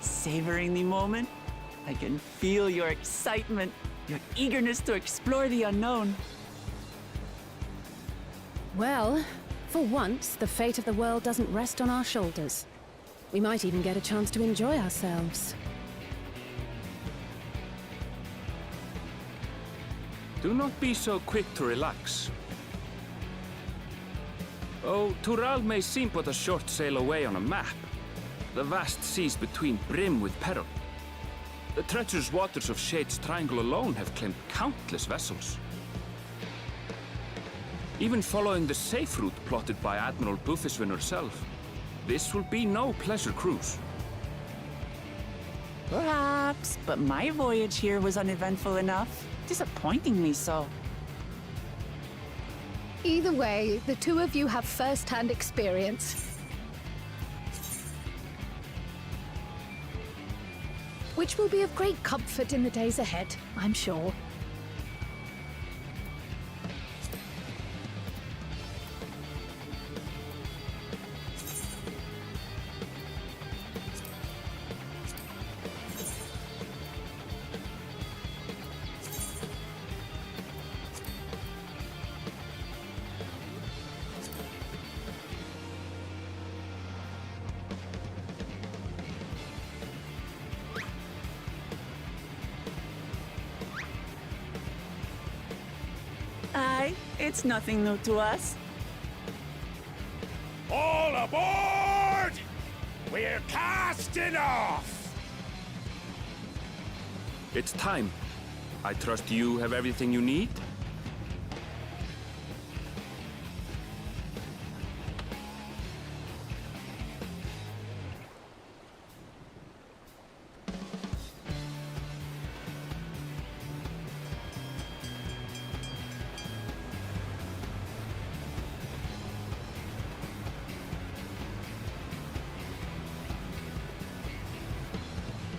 Savoring the moment? I can feel your excitement, your eagerness to explore the unknown. Well, for once, the fate of the world doesn't rest on our shoulders. We might even get a chance to enjoy ourselves. Do not be so quick to relax. Oh, Tural may seem but a short sail away on a map. The vast seas between brim with peril. The treacherous waters of Shade's Triangle alone have claimed countless vessels. Even following the safe route plotted by Admiral Bufiswin herself, this will be no pleasure cruise. Perhaps, but my voyage here was uneventful enough. Disappointingly so. Either way, the two of you have first-hand experience. Which will be of great comfort in the days ahead, I'm sure. Aye, it's nothing new to us. All aboard! We're casting off! It's time. I trust you have everything you need?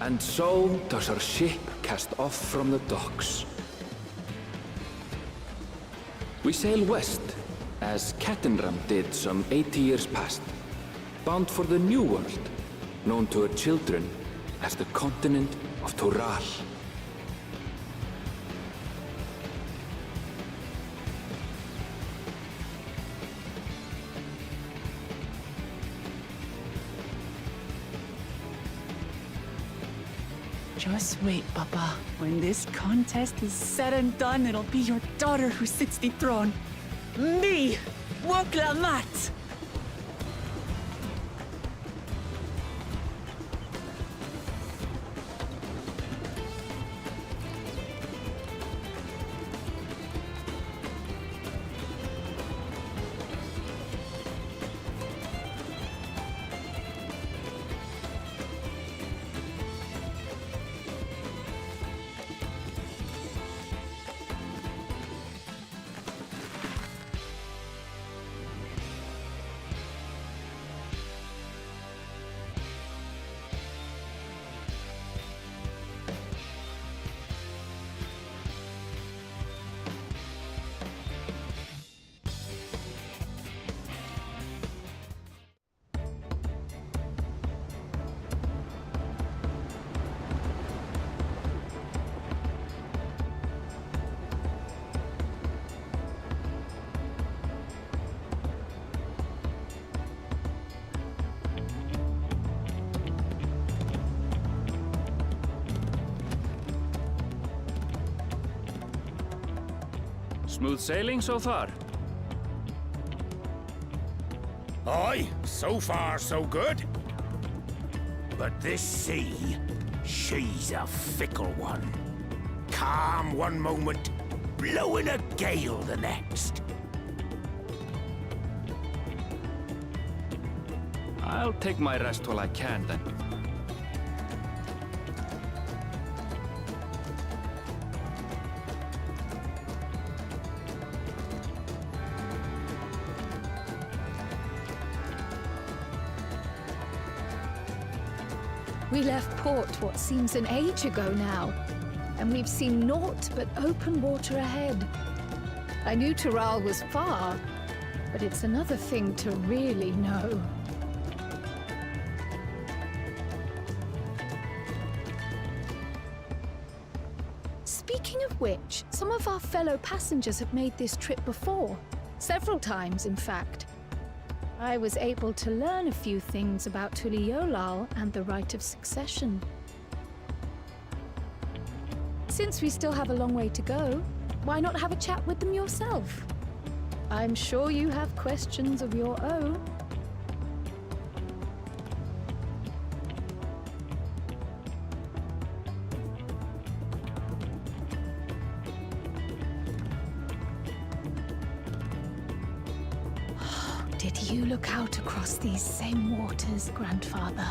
And so does our ship cast off from the docks. We sail west, as Cattenram did some 80 years past, bound for the New World, known to her children as the continent of Tural. Just wait, Papa. When this contest is said and done, it'll be your daughter who sits the throne. Me, Wuwa. Smooth sailing so far? Aye, so far so good. But this sea, she's a fickle one. Calm one moment, blowing a gale the next. I'll take my rest while I can, then. We left port what seems an age ago now, and we've seen naught but open water ahead. I knew Tural was far, but it's another thing to really know. Speaking of which, some of our fellow passengers have made this trip before. Several times, in fact. I was able to learn a few things about Tuliolal and the right of succession. Since we still have a long way to go, why not have a chat with them yourself? I'm sure you have questions of your own. Did you look out across these same waters, Grandfather?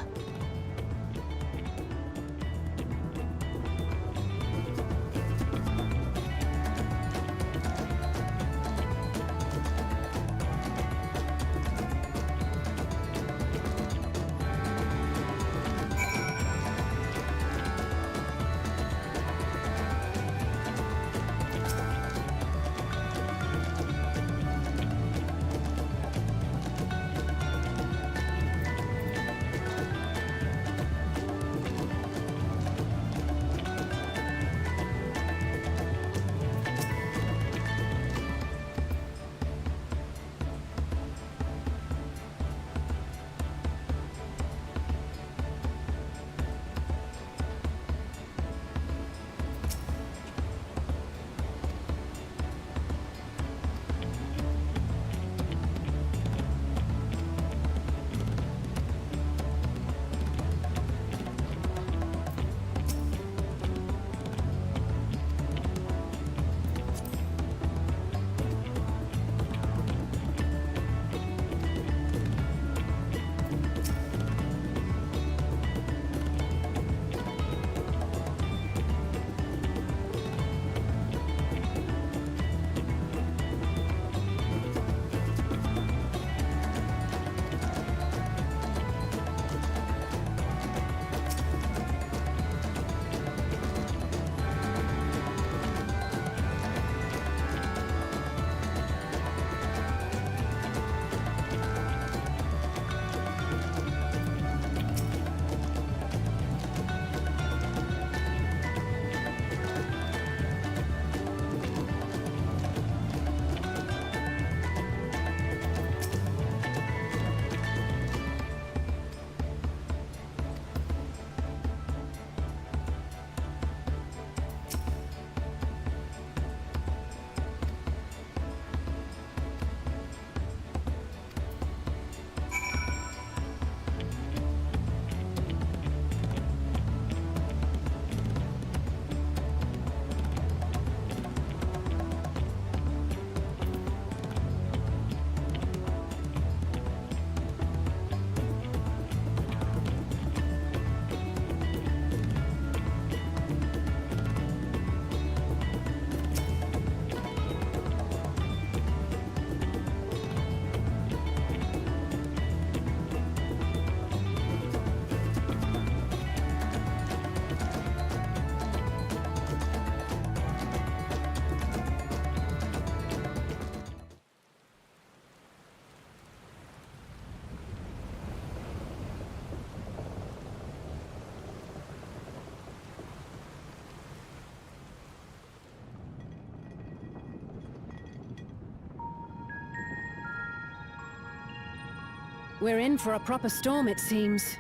We're in for a proper storm, it seems.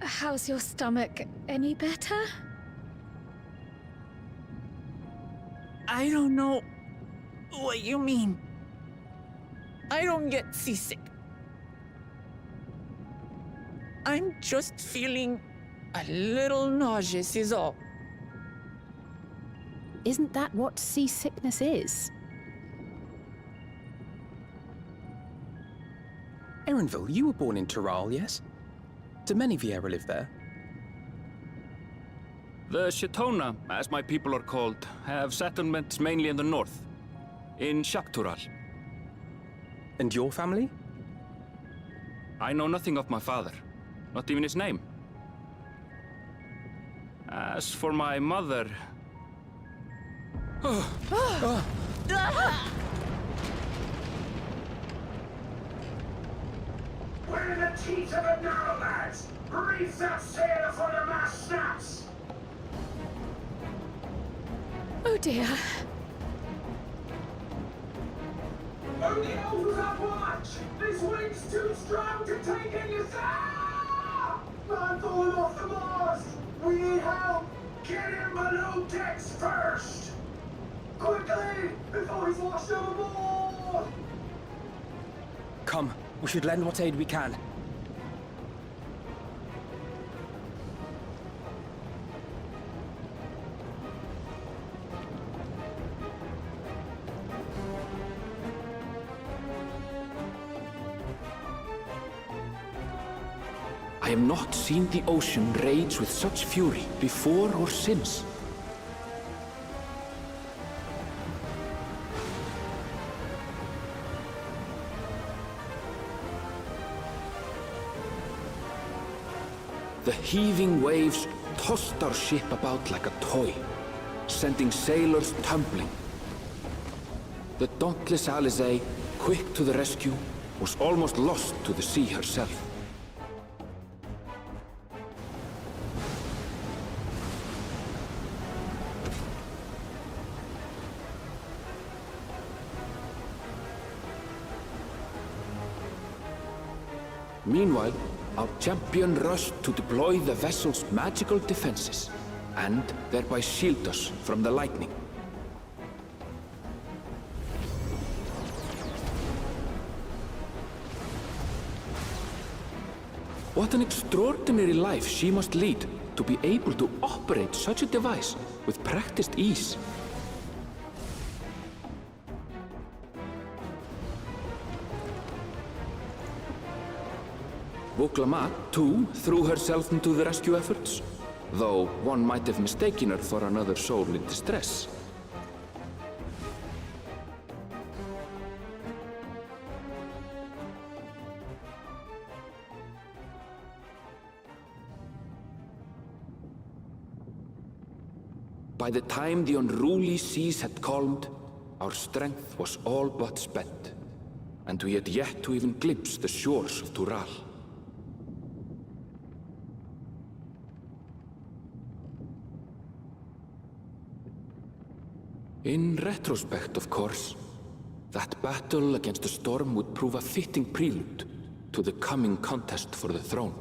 How's your stomach? Any better? I don't know what you mean. I don't get seasick. I'm just feeling a little nauseous is all. Isn't that what seasickness is? Erenville, you were born in Tyrrell, yes? Do many Viera live there? The Shatona, as my people are called, have settlements mainly in the north, in Shaktural. And your family? I know nothing of my father, not even his name. As for my mother... We're in the teeth of it now, lads! Reef that sail before the mast snaps! Oh dear. Only Elves at watch! This wind's too strong to take in your sail! Man falling off the mast! We need help! Get him below decks first! Quickly! Before he's washed overboard! Come, we should lend what aid we can. I have not seen the ocean rage with such fury before or since. The heaving waves tossed our ship about like a toy, sending sailors tumbling. The dauntless Alizé, quick to the rescue, was almost lost to the sea herself. Meanwhile, our champion rushed to deploy the vessel's magical defenses, and thereby shield us from the lightning. What an extraordinary life she must lead to be able to operate such a device with practiced ease. Wuklamat, too, threw herself into the rescue efforts, though one might have mistaken her for another soul in distress. By the time the unruly seas had calmed, our strength was all but spent, and we had yet to even glimpse the shores of Tural. In retrospect, of course, that battle against the storm would prove a fitting prelude to the coming contest for the throne.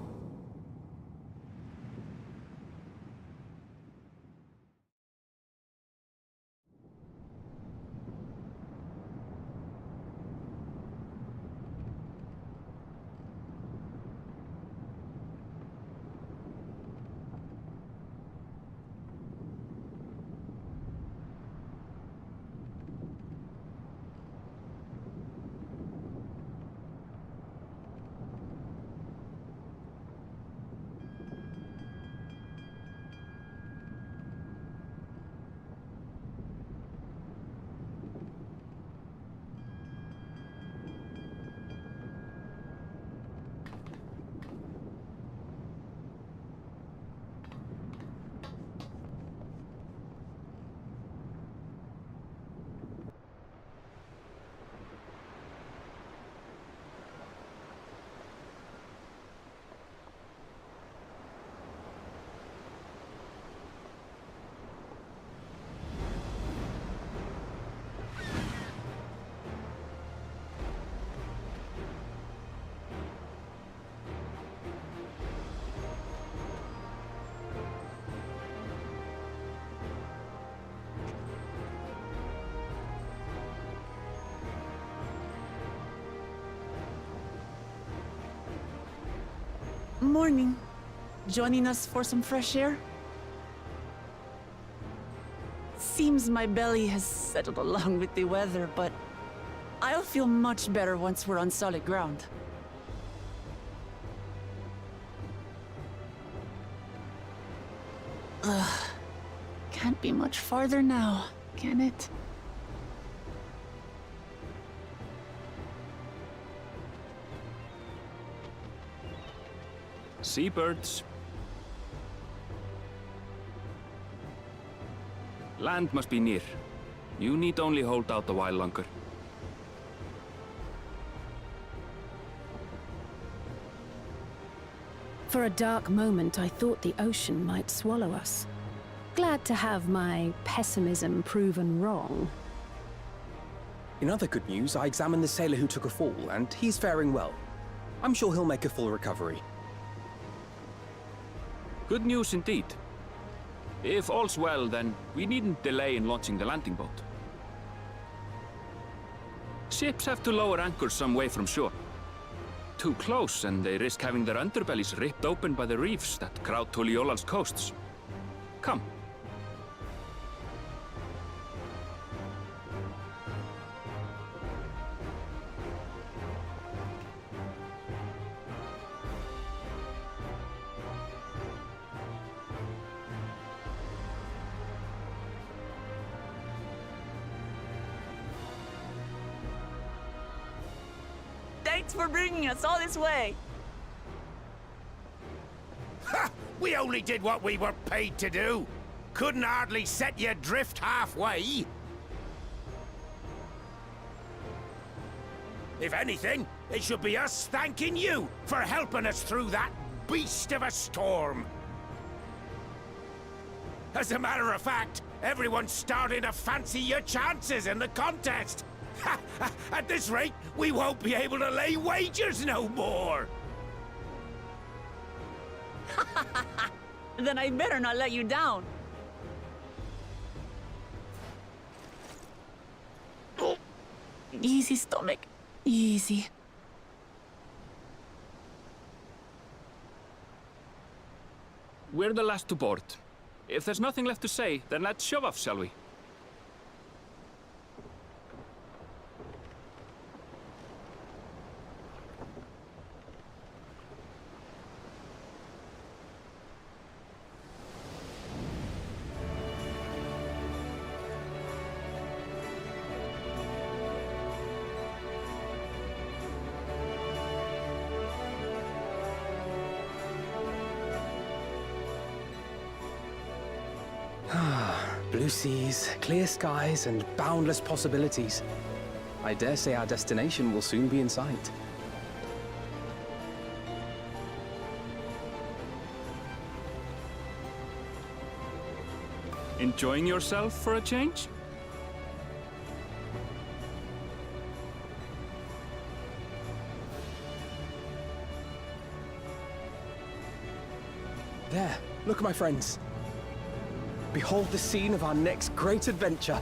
morning. Joining us for some fresh air? Seems my belly has settled along with the weather, but I'll feel much better once we're on solid ground. Ugh. Can't be much farther now, can it? Seabirds. Land must be near. You need only hold out a while longer. For a dark moment, I thought the ocean might swallow us. Glad to have my pessimism proven wrong. In other good news, I examined the sailor who took a fall, and he's faring well. I'm sure he'll make a full recovery. Good news indeed. If all's well, then we needn't delay in launching the landing boat. Ships have to lower anchors some way from shore. Too close, and they risk having their underbellies ripped open by the reefs that crowd Tuliola's coasts. Come. Thanks for bringing us all this way. Ha! We only did what we were paid to do. Couldn't hardly set you adrift halfway. If anything, it should be us thanking you for helping us through that beast of a storm. As a matter of fact, everyone's starting to fancy your chances in the contest. At this rate, we won't be able to lay wagers no more. Then I better not let you down. Oh. Easy, stomach. Easy. We're the last to board. If there's nothing left to say, then let's shove off, shall we? Blue seas, clear skies, and boundless possibilities. I dare say our destination will soon be in sight. Enjoying yourself for a change? There, look, my friends. Behold the scene of our next great adventure.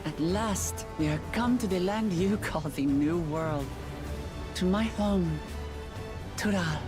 At last, we are come to the land you call the New World. To my home, Tural.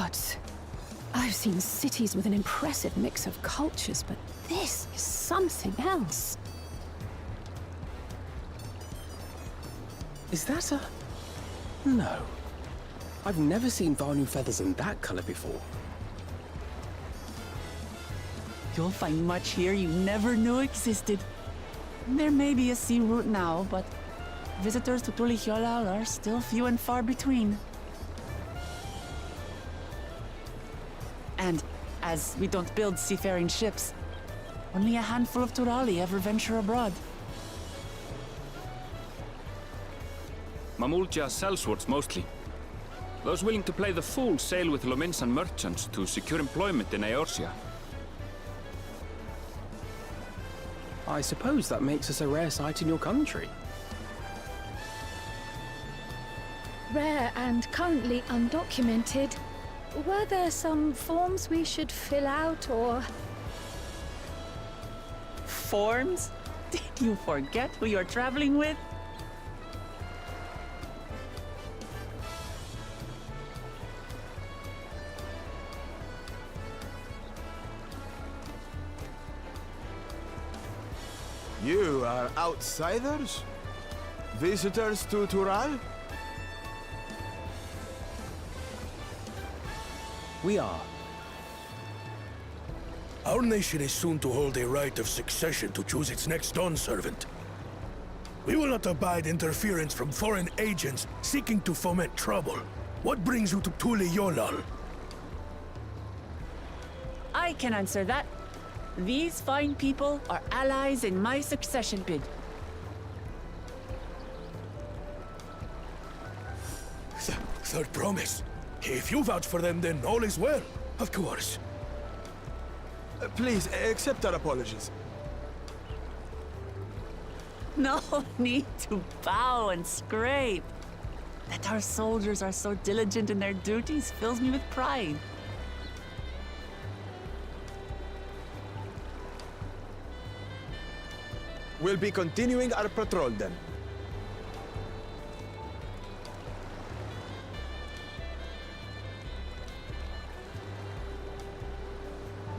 gods! I've seen cities with an impressive mix of cultures, but this is something else. Is that a... No. I've never seen Vanu feathers in that color before. You'll find much here you never knew existed. There may be a sea route now, but visitors to Tulihyolal are still few and far between. And as we don't build seafaring ships, only a handful of Turali ever venture abroad. Mamulja sellswords mostly. Those willing to play the fool sail with Lominsan merchants to secure employment in Eorzea. I suppose that makes us a rare sight in your country. Rare and currently undocumented. Were there some forms we should fill out or... Forms? Did you forget who you're traveling with? You are outsiders? Visitors to Tural? We are. Our nation is soon to hold a right of succession to choose its next Dawn servant. We will not abide interference from foreign agents seeking to foment trouble. What brings you to Tulihyolal? I can answer that. These fine people are allies in my succession bid. Third promise. If you vouch for them, then all is well. Of course. Please, accept our apologies. No need to bow and scrape. That our soldiers are so diligent in their duties fills me with pride. We'll be continuing our patrol then.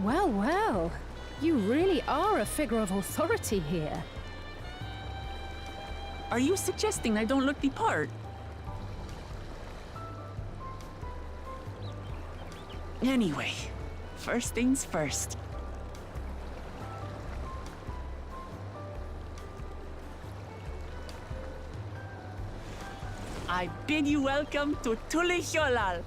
Well, well. You really are a figure of authority here. Are you suggesting I don't look the part? Anyway, first things first. I bid you welcome to Tulihyolal.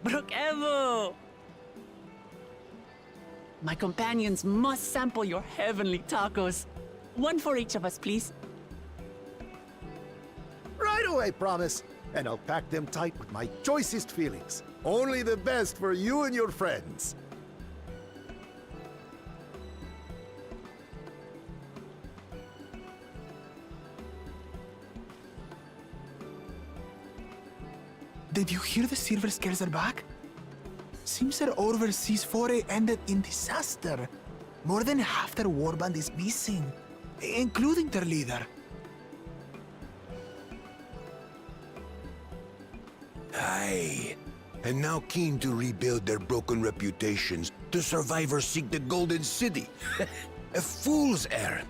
Brook Evo! My companions must sample your heavenly tacos. One for each of us, please. Right away, promise. And I'll pack them tight with my choicest feelings. Only the best for you and your friends. Did you hear the Silver Scares are back? Seems their overseas foray ended in disaster. More than half their warband is missing, including their leader. Aye. And now keen to rebuild their broken reputations, the survivors seek the Golden City. A fool's errand.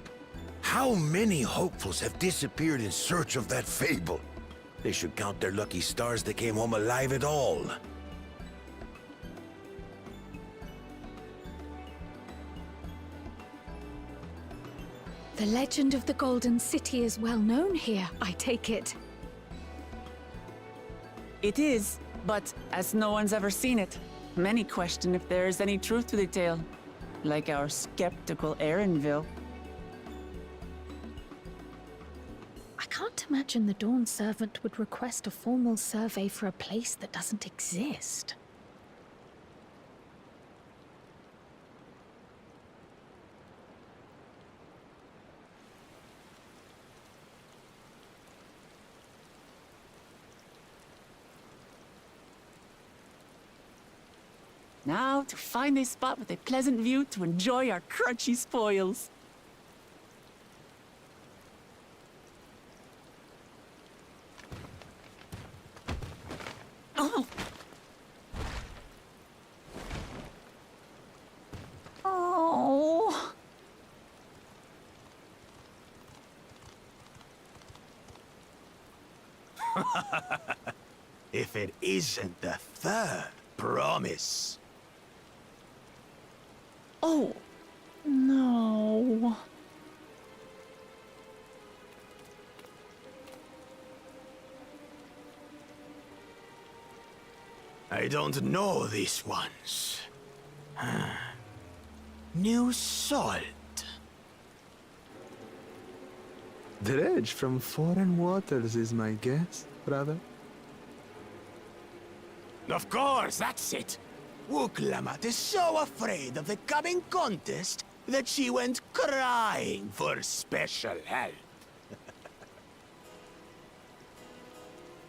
How many hopefuls have disappeared in search of that fable? They should count their lucky stars they came home alive at all. The legend of the Golden City is well known here, I take it. It is, but as no one's ever seen it, many question if there is any truth to the tale. Like our skeptical Erinville. I can't imagine the Dawn Servant would request a formal survey for a place that doesn't exist. Now to find a spot with a pleasant view to enjoy our crunchy spoils. Oh! Oh! If it isn't the third promise. Oh, no. I don't know these ones. New salt. Dredge from foreign waters is my guess, brother. Of course, that's it. Wuklamat is so afraid of the coming contest that she went crying for special help.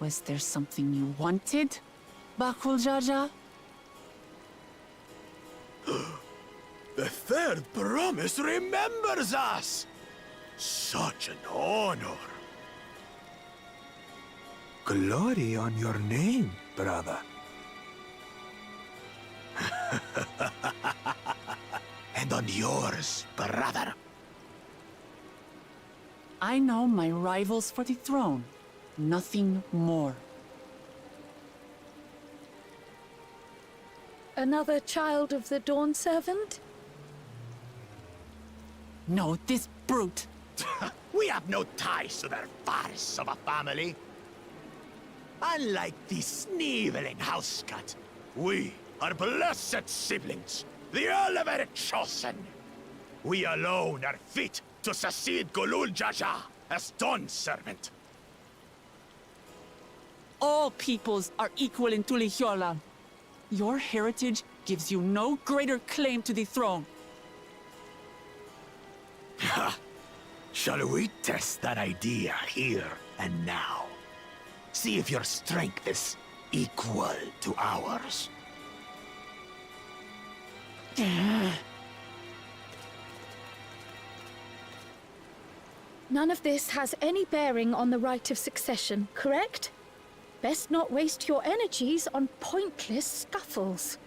Was there something you wanted, Bakul Jaja? The third promise remembers us! Such an honor! Glory on your name, brother. And on yours, brother. I know my rivals for the throne. Nothing more. Another child of the Dawn Servant? No, this brute. We have no ties to their farce of a family. Unlike the sneevling housecut, we are blessed siblings, the elevated chosen. We alone are fit to succeed Golul Jaja as Dawn Servant. All peoples are equal in Tulihiola. Your heritage gives you no greater claim to the throne. Ha! Shall we test that idea here and now? See if your strength is equal to ours. None of this has any bearing on the right of succession, correct? Best not waste your energies on pointless scuffles.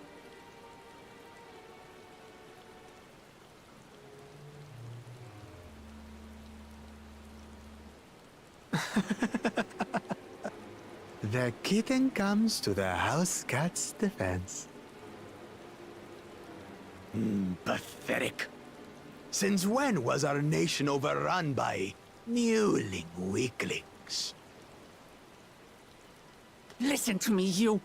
The kitten comes to the house cat's defense. Pathetic. Since when was our nation overrun by mewling weaklings? Listen to me, you.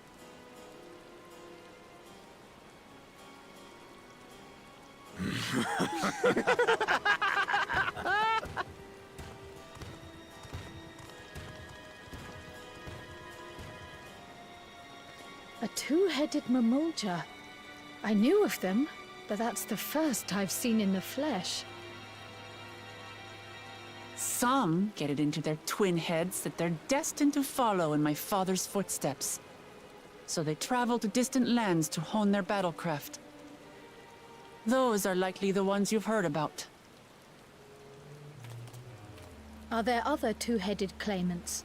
A two-headed Mamulja. I knew of them, but that's the first I've seen in the flesh. Some get it into their twin heads that they're destined to follow in my father's footsteps. So they travel to distant lands to hone their battlecraft. Those are likely the ones you've heard about. Are there other two-headed claimants?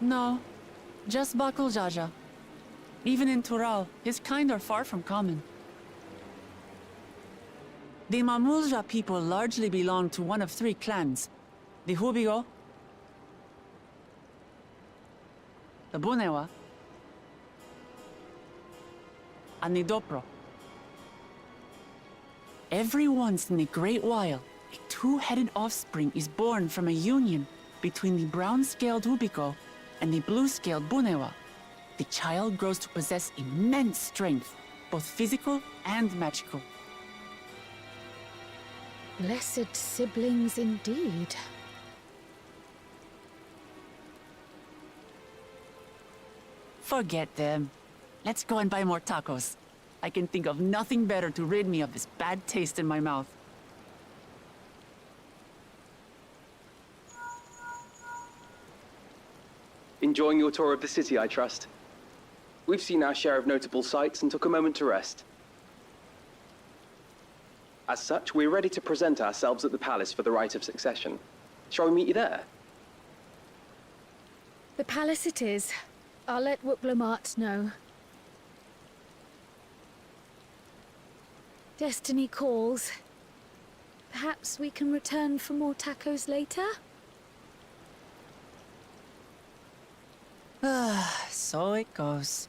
No, just Bakul Jaja. Even in Tural, his kind are far from common. The Mamulja people largely belong to one of three clans. The Hubigo, the Bunewa, and the Dopro. Every once in a great while, a two-headed offspring is born from a union between the brown-scaled Hubigo and the blue-scaled Bunewa. The child grows to possess immense strength, both physical and magical. Blessed siblings indeed. Forget them. Let's go and buy more tacos. I can think of nothing better to rid me of this bad taste in my mouth. Enjoying your tour of the city, I trust. We've seen our share of notable sights and took a moment to rest. As such, we're ready to present ourselves at the palace for the rite of succession. Shall we meet you there? The palace it is. I'll let Wuklamat know. Destiny calls. Perhaps we can return for more tacos later? So it goes.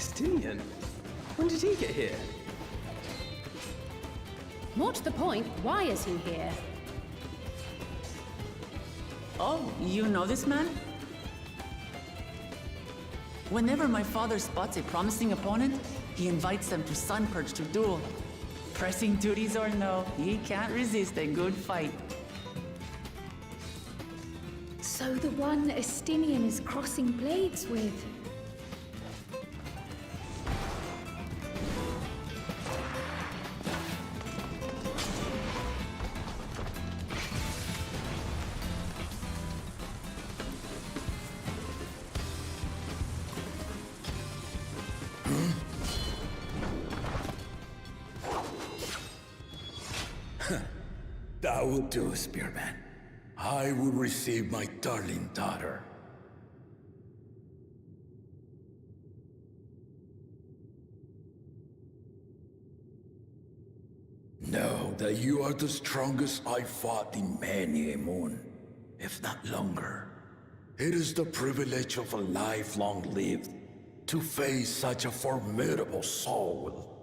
Estinian? When did he get here? More to the point, why is he here? Oh, you know this man? Whenever my father spots a promising opponent, he invites them to Sunpurge to duel. Pressing duties or no, he can't resist a good fight. So the one Estinian is crossing blades with. That will do, Spearman. I will receive my darling daughter. Know that you are the strongest I fought in many a moon, if not longer. It is the privilege of a life long lived to face such a formidable soul.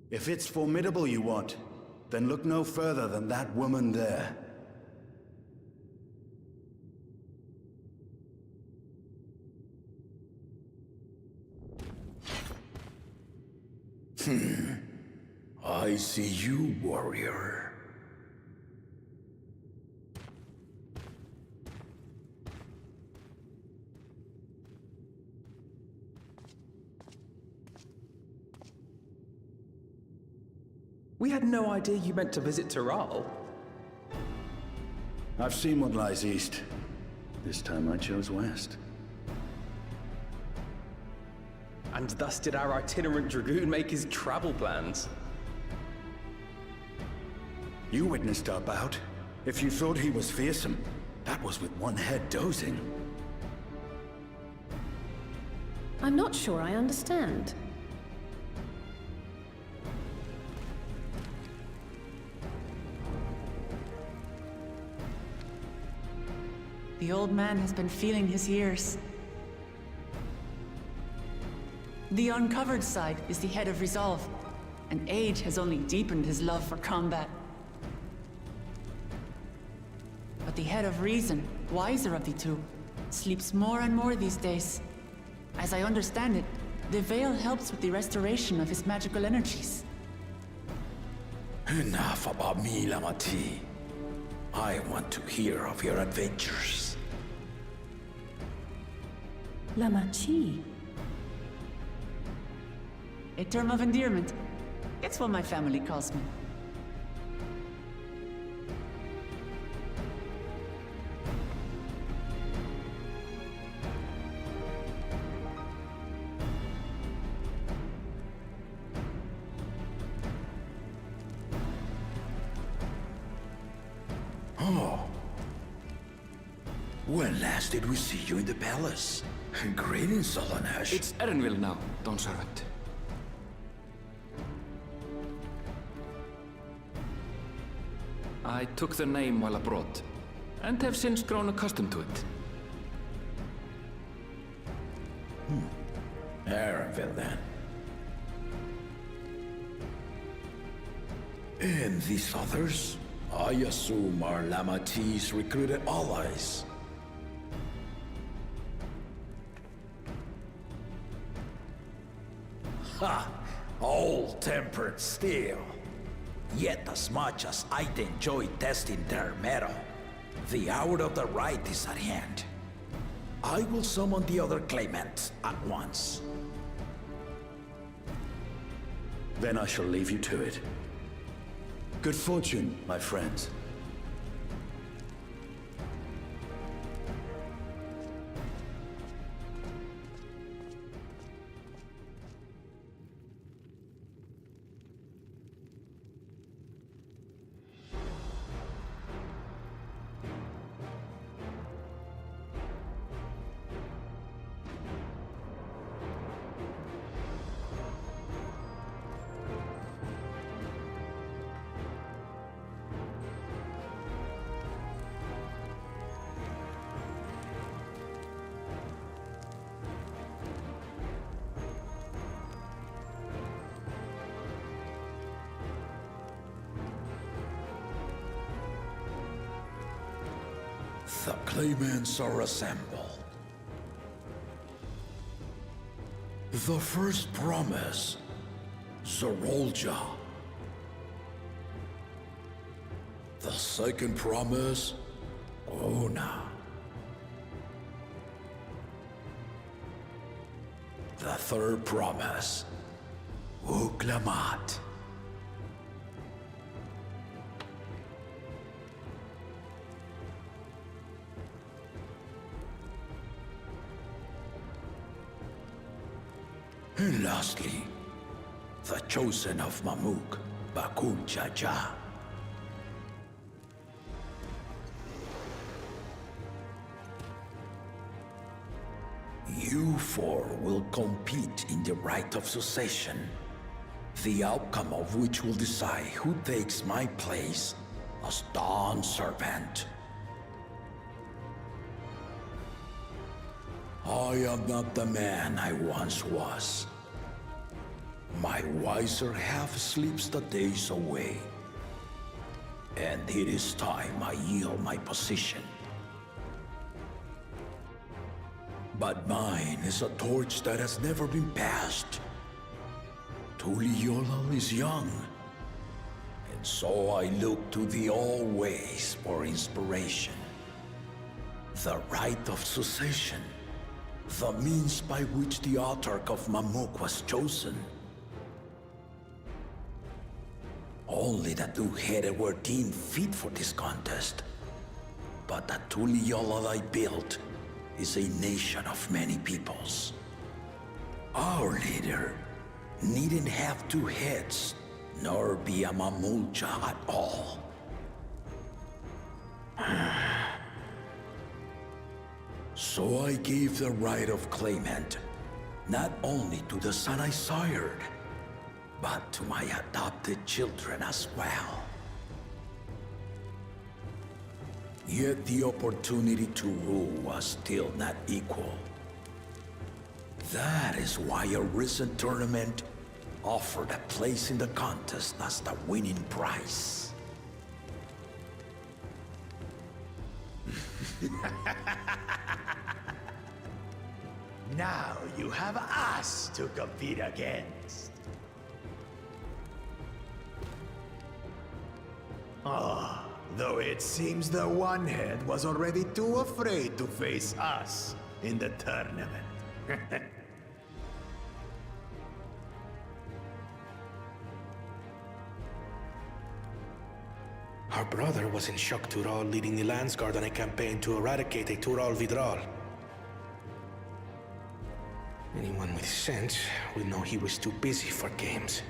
If it's formidable you want, then look no further than that woman there. I see you, warrior. We had no idea you meant to visit Taral. I've seen what lies east. This time I chose west. And thus did our itinerant dragoon make his travel plans. You witnessed our bout. If you thought he was fearsome, that was with one head dozing. I'm not sure I understand. The old man has been feeling his years. The uncovered side is the head of resolve, and age has only deepened his love for combat. But the head of reason, wiser of the two, sleeps more and more these days. As I understand it, the veil helps with the restoration of his magical energies. Enough about me, Lamati. I want to hear of your adventures. Lamachi. A term of endearment. It's what my family calls me. Oh. When last did we see you in the palace? Greetings, Solanash. It's Erenville now, Dawn Servant. I took the name while abroad, and have since grown accustomed to it. Erenville, then. And these others? I assume are Lamati's recruited allies. Ha! All-tempered steel. Yet as much as I'd enjoy testing their metal, the hour of the right is at hand. I will summon the other claimants at once. Then I shall leave you to it. Good fortune, my friends. The claimants are assembled. The first promise, Zorolja. The second promise, Ona. The third promise, Uklamat. And lastly, the chosen of Mamuk, Bakul Jaja. You four will compete in the right of succession, the outcome of which will decide who takes my place as Dawn Servant. I am not the man I once was. My wiser half sleeps the days away, and it is time I yield my position. But mine is a torch that has never been passed. Tuliyola is young, and so I look to thee always for inspiration. The right of succession, the means by which the autarch of Mamuk was chosen. Only the two-headed were deemed fit for this contest, but the Tuliyola I built is a nation of many peoples. Our leader needn't have two heads, nor be a Mamulja at all. So I gave the right of claimant, not only to the son I sired, but to my adopted children as well. Yet the opportunity to rule was still not equal. That is why a recent tournament offered a place in the contest as the winning prize. Now you have us to compete against. Though it seems the one-head was already too afraid to face us in the tournament. Our brother was in Shock Tural leading the Landsguard on a campaign to eradicate a Tural Vidral. Anyone with sense would know he was too busy for games.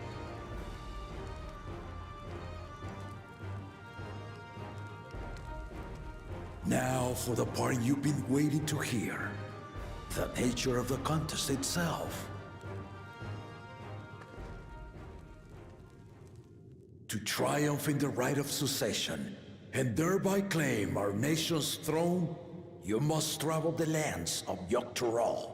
Now for the part you've been waiting to hear. The nature of the contest itself. To triumph in the right of succession, and thereby claim our nation's throne, you must travel the lands of Yogg-Tural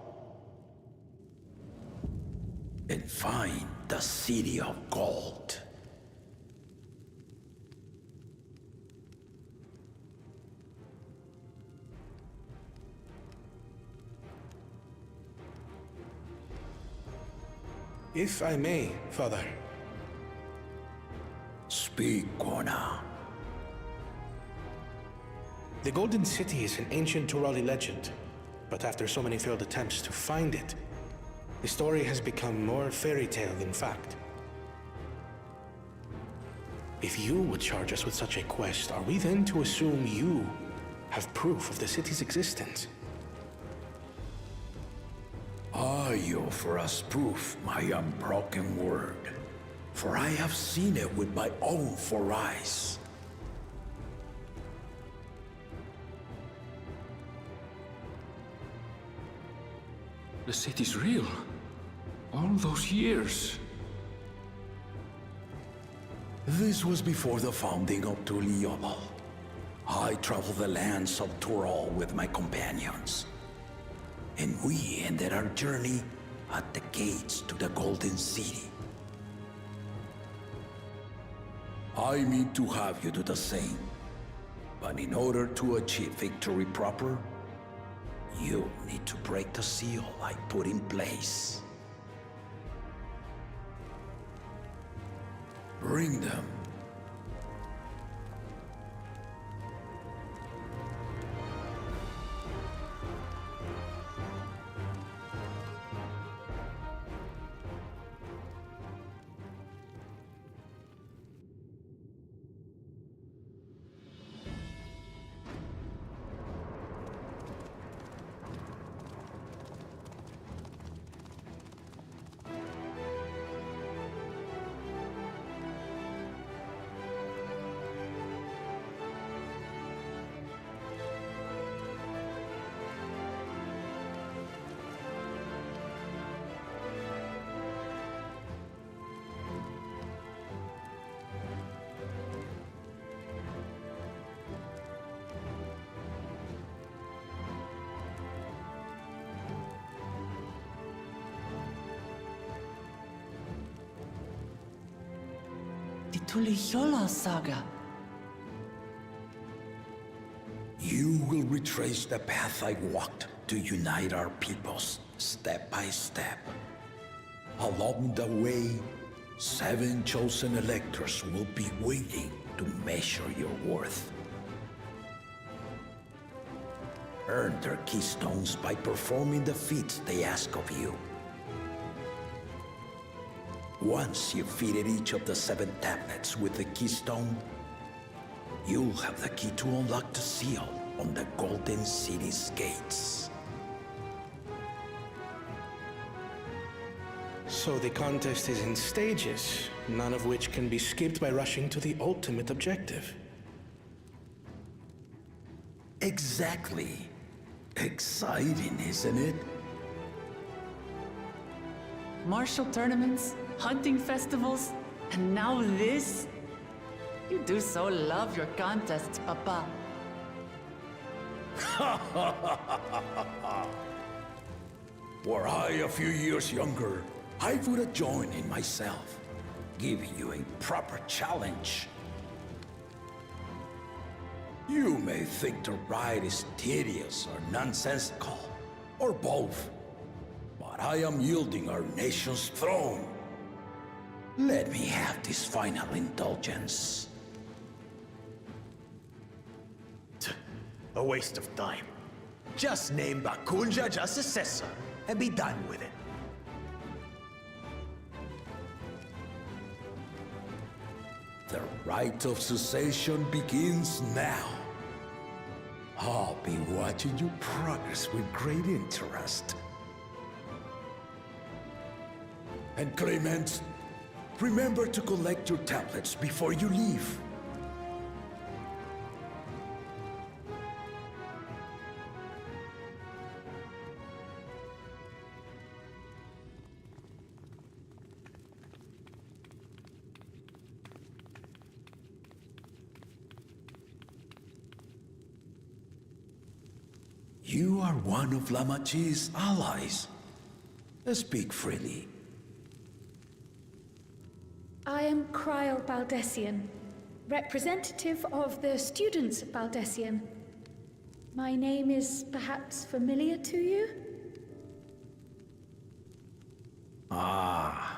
and find the City of Gold. If I may, Father. Speak, Kona. The Golden City is an ancient Turali legend, but after so many failed attempts to find it, the story has become more fairy tale than fact. If you would charge us with such a quest, are we then to assume you have proof of the city's existence? I offer us proof, my unbroken word, for I have seen it with my own four eyes. The city's real. All those years. This was before the founding of Tuliyola. I traveled the lands of Tural with my companions, and we ended our journey at the gates to the Golden City. I mean to have you do the same. But in order to achieve victory proper, you need to break the seal I put in place. Bring them. The Tuliyola saga. You will retrace the path I walked to unite our peoples, step by step. Along the way, 7 chosen electors will be waiting to measure your worth. Earn their keystones by performing the feats they ask of you. Once you've fitted each of the 7 tablets with the keystone, you'll have the key to unlock the seal on the Golden City's gates. So the contest is in stages, none of which can be skipped by rushing to the ultimate objective. Exactly. Exciting, isn't it? Martial tournaments, hunting festivals, and now this? You do so love your contests, Papa. Were I a few years younger, I would have joined in myself, giving you a proper challenge. You may think the ride is tedious or nonsensical, or both, but I am yielding our nation's throne. Let me have this final indulgence. A waste of time. Just name Bakunja as successor and be done with it. The rite of cessation begins now. I'll be watching you progress with great interest. And Clement, remember to collect your tablets before you leave. You are one of Lamachi's allies. Speak freely. I am Kryl Baldessian, representative of the students of Baldessian. My name is perhaps familiar to you? Ah.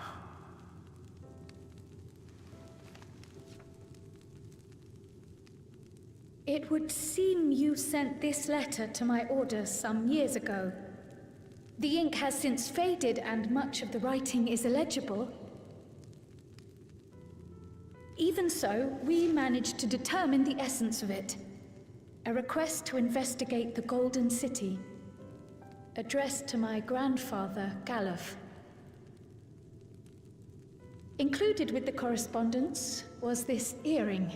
It would seem you sent this letter to my order some years ago. The ink has since faded and much of the writing is illegible. Even so, we managed to determine the essence of it. A request to investigate the Golden City, addressed to my grandfather, Galuf. Included with the correspondence was this earring.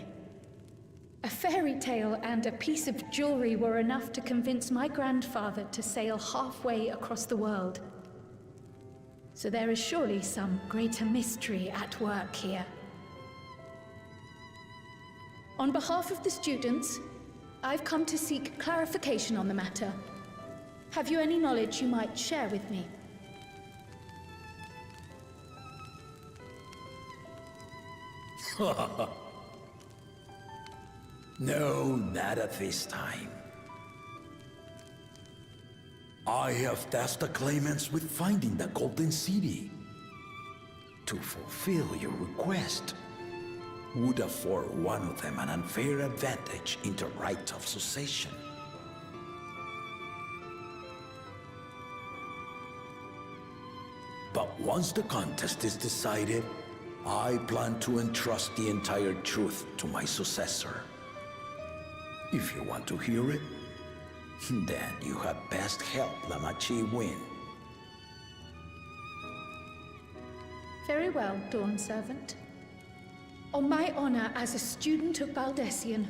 A fairy tale and a piece of jewelry were enough to convince my grandfather to sail halfway across the world. So there is surely some greater mystery at work here. On behalf of the students, I've come to seek clarification on the matter. Have you any knowledge you might share with me? No, not at this time. I have tasked the claimants with finding the Golden City. To fulfill your request would afford one of them an unfair advantage in the right of succession. But once the contest is decided, I plan to entrust the entire truth to my successor. If you want to hear it, then you had best help Lamachi win. Very well, Dawn Servant. On my honor as a student of Baldessian,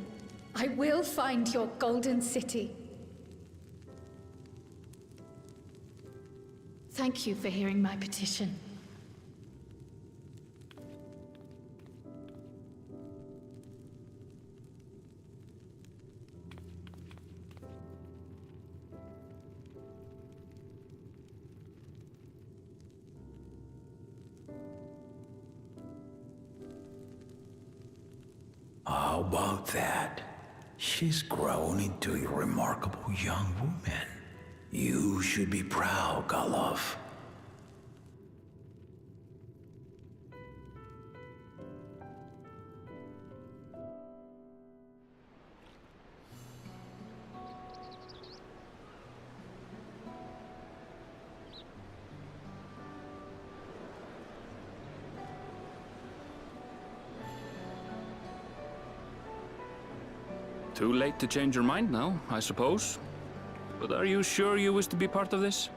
I will find your Golden City. Thank you for hearing my petition. How about that? She's grown into a remarkable young woman. You should be proud, Galov. Too late to change your mind now, I suppose. But are you sure you wish to be part of this?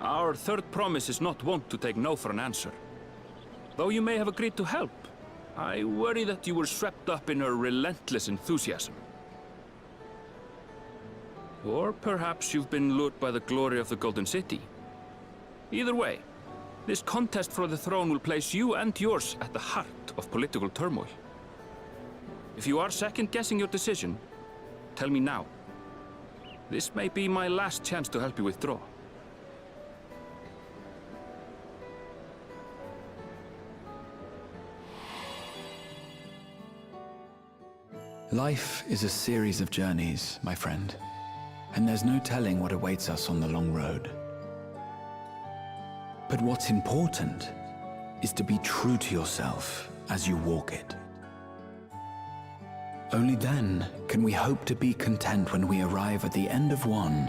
Our third promise is not wont to take no for an answer. Though you may have agreed to help, I worry that you were swept up in her relentless enthusiasm. Or perhaps you've been lured by the glory of the Golden City. Either way, this contest for the throne will place you and yours at the heart of political turmoil. If you are second-guessing your decision, tell me now. This may be my last chance to help you withdraw. Life is a series of journeys, my friend, and there's no telling what awaits us on the long road. But what's important is to be true to yourself as you walk it. Only then can we hope to be content when we arrive at the end of one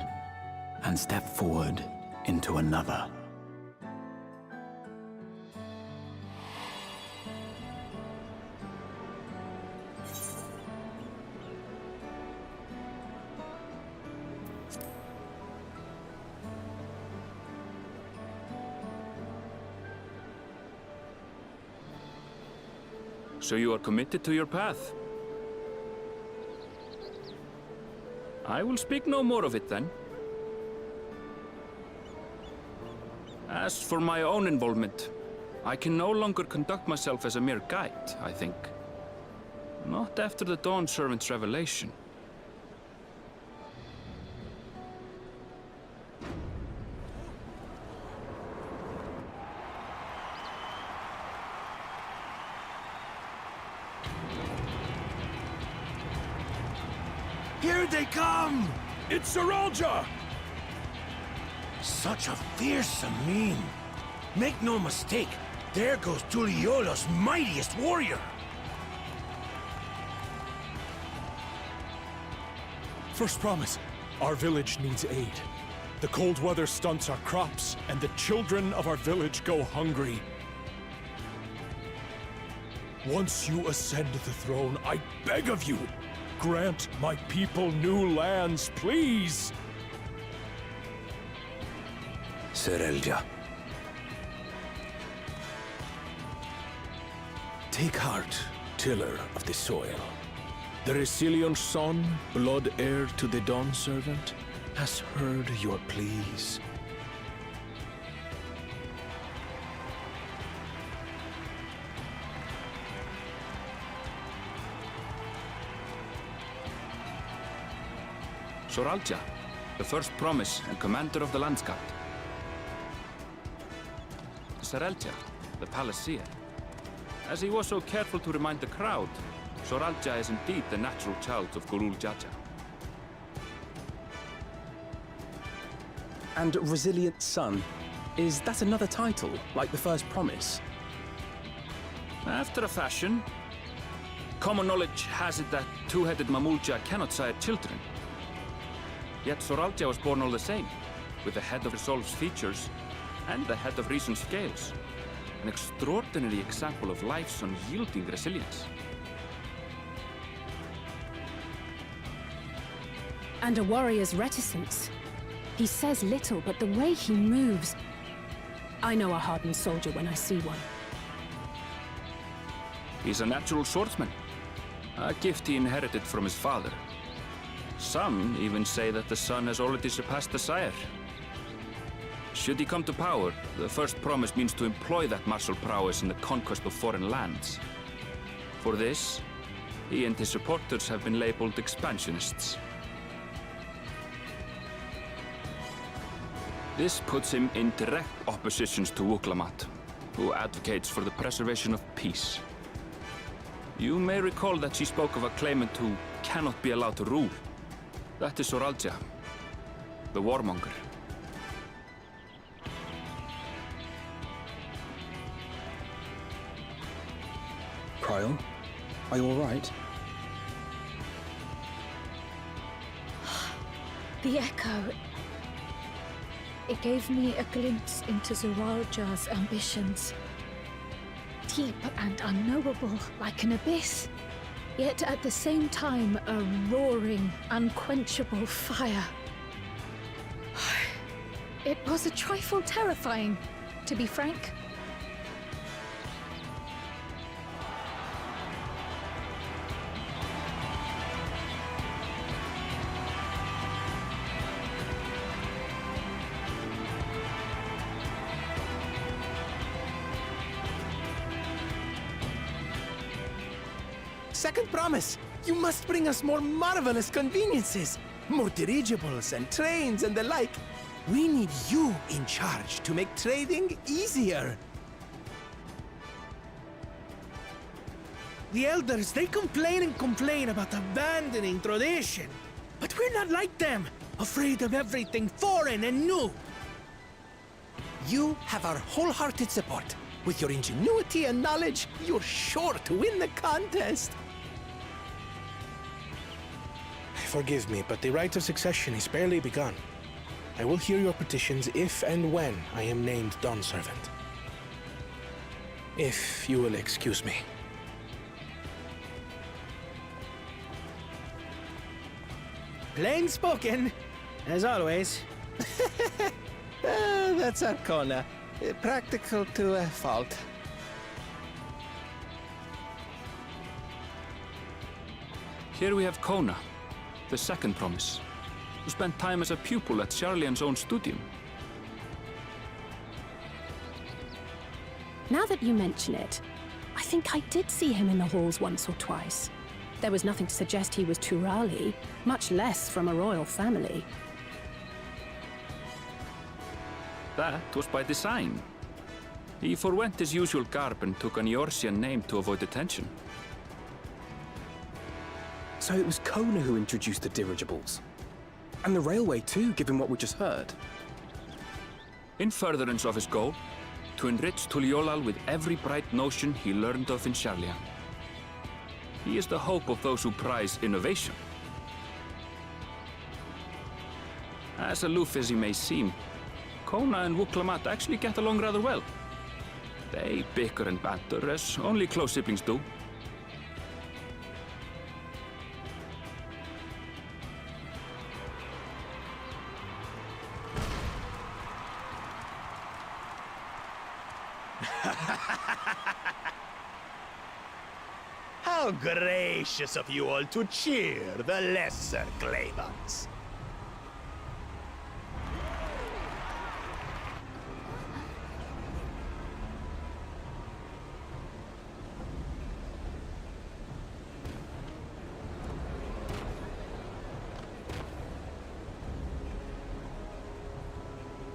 and step forward into another. So you are committed to your path? I will speak no more of it then. As for my own involvement, I can no longer conduct myself as a mere guide, I think. Not after the Dawn Servant's revelation. Here they come! It's Saralja! Such a fearsome mien. Make no mistake, there goes Tuliola's mightiest warrior. First promise, our village needs aid. The cold weather stunts our crops, and the children of our village go hungry. Once you ascend the throne, I beg of you, grant my people new lands, please! Saralja. Take heart, tiller of the soil. The Resilion son, blood heir to the Dawn Servant, has heard your pleas. Soralja, the first promise and commander of the Landscape. Sarelja, the palace seer. As he was so careful to remind the crowd, Soralja is indeed the natural child of Gulul Jaja. And Resilient Son. Is that another title, like the first promise? After a fashion. Common knowledge has it that two-headed Mamulja cannot sire children. Yet Soralja was born all the same, with the head of Resolve's features and the head of Reason's scales. An extraordinary example of life's unyielding resilience. And a warrior's reticence. He says little, but the way he moves... I know a hardened soldier when I see one. He's a natural swordsman, a gift he inherited from his father. Some even say that the son has already surpassed the sire. Should he come to power, the first promise means to employ that martial prowess in the conquest of foreign lands. For this, he and his supporters have been labeled expansionists. This puts him in direct opposition to Wuklamat, who advocates for the preservation of peace. You may recall that she spoke of a claimant who cannot be allowed to rule. That is Soralja, the warmonger. Cryle, are you all right? The echo. It gave me a glimpse into Zoralja's ambitions. Deep and unknowable, like an abyss. Yet at the same time, a roaring, unquenchable fire. It was a trifle terrifying, to be frank. Second promise, you must bring us more marvelous conveniences. More dirigibles and trains and the like. We need you in charge to make trading easier. The elders, they complain and complain about abandoning tradition. But we're not like them, afraid of everything foreign and new. You have our wholehearted support. With your ingenuity and knowledge, you're sure to win the contest. Forgive me, but the right of succession is barely begun. I will hear your petitions if and when I am named Dawn Servant. If you will excuse me. Plain spoken, as always. That's Arcona. Practical to a fault. Here we have Kona, the second promise, who spent time as a pupil at Charlian's own studium. Now that you mention it, I think I did see him in the halls once or twice. There was nothing to suggest he was Turali, much less from a royal family. That was by design. He forwent his usual garb and took an Eorzean name to avoid attention. So it was Kona who introduced the dirigibles. And the railway too, given what we just heard. In furtherance of his goal, to enrich Tuliolal with every bright notion he learned of in Charlian. He is the hope of those who prize innovation. As aloof as he may seem, Kona and Wuklamat actually get along rather well. They bicker and banter as only close siblings do. How gracious of you all to cheer the lesser claimants.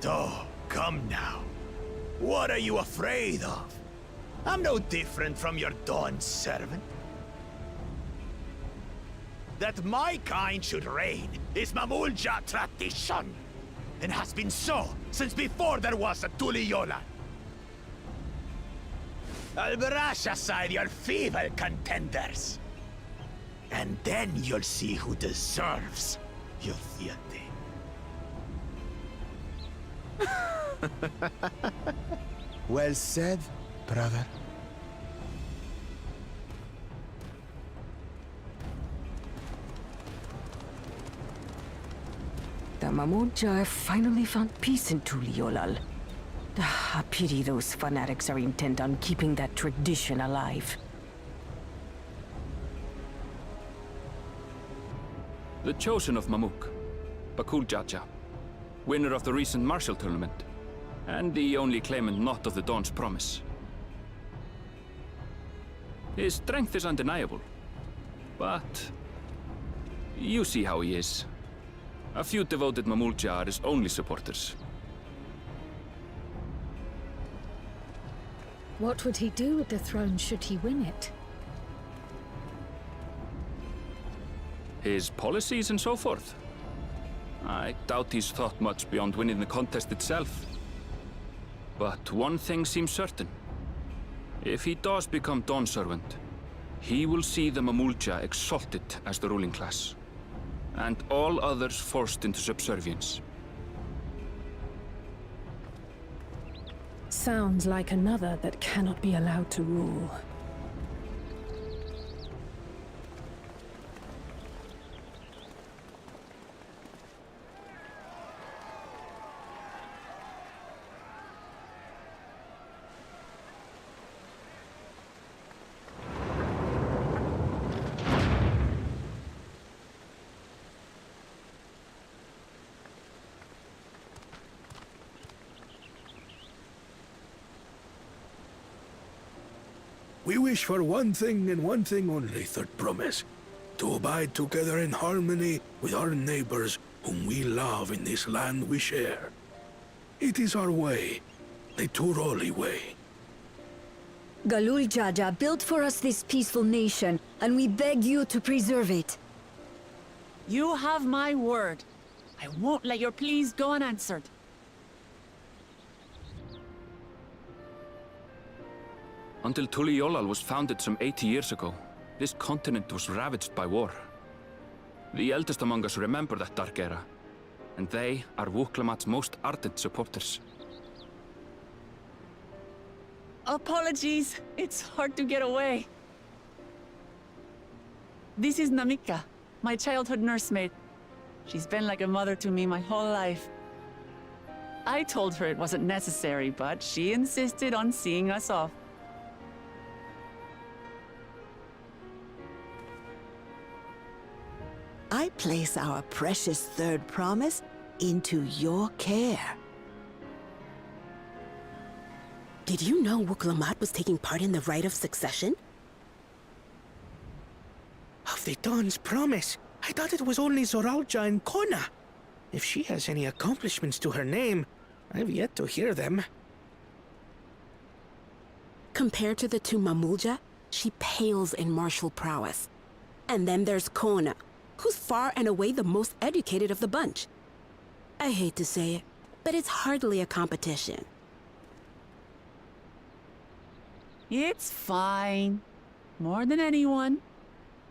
So, come now. What are you afraid of? I'm no different from your Dawn servant. That my kind should reign is Mamulja tradition, and has been so since before there was a Tuliyolan. I'll brush aside your feeble contenders, and then you'll see who deserves your fealty. Well said, brother. The Mamulja have finally found peace in Tuliolal. A pity those fanatics are intent on keeping that tradition alive. The chosen of Mamuk, Bakul Jaja, winner of the recent martial tournament, and the only claimant not of the Dawn's promise. His strength is undeniable, but you see how he is. A few devoted Mamulja are his only supporters. What would he do with the throne should he win it? His policies and so forth. I doubt he's thought much beyond winning the contest itself. But one thing seems certain. If he does become Dawn Servant, he will see the Mamulja exalted as the ruling class, and all others forced into subservience. Sounds like another that cannot be allowed to rule. We wish for one thing and one thing only, Third Promise. To abide together in harmony with our neighbors whom we love in this land we share. It is our way, the Turoli way. Galul Jaja built for us this peaceful nation, and we beg you to preserve it. You have my word. I won't let your pleas go unanswered. Until Tuliolal was founded some 80 years ago, this continent was ravaged by war. The eldest among us remember that dark era, and they are Wuklamat's most ardent supporters. Apologies, it's hard to get away. This is Namika, my childhood nursemaid. She's been like a mother to me my whole life. I told her it wasn't necessary, but she insisted on seeing us off. I place our precious third promise into your care. Did you know Wuklamat was taking part in the rite of succession? Of the Dawn's promise? I thought it was only Zoralja and Kona. If she has any accomplishments to her name, I've yet to hear them. Compared to the two Mamulja, she pales in martial prowess. And then there's Kona, who's far and away the most educated of the bunch. I hate to say it, but it's hardly a competition. It's fine. More than anyone.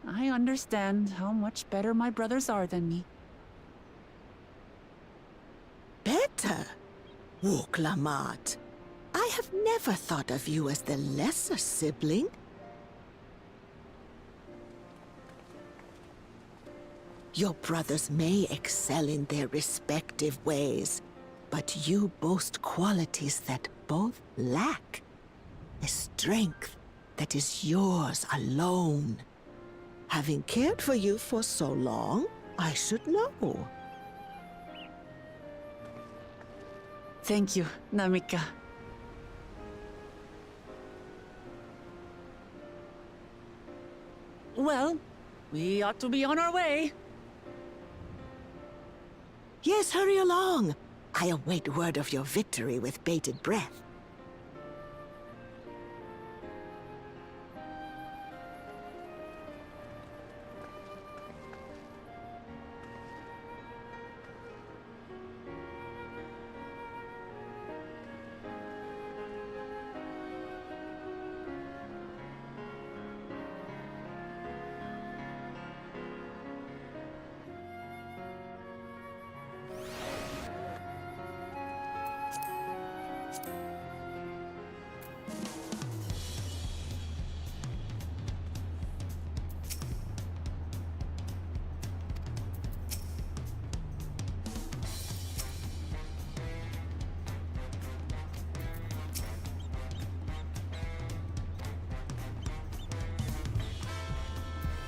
I understand how much better my brothers are than me. Better? Wuklamat. I have never thought of you as the lesser sibling. Your brothers may excel in their respective ways, but you boast qualities that both lack. A strength that is yours alone. Having cared for you for so long, I should know. Thank you, Namika. Well, we ought to be on our way. Yes, hurry along. I await word of your victory with bated breath.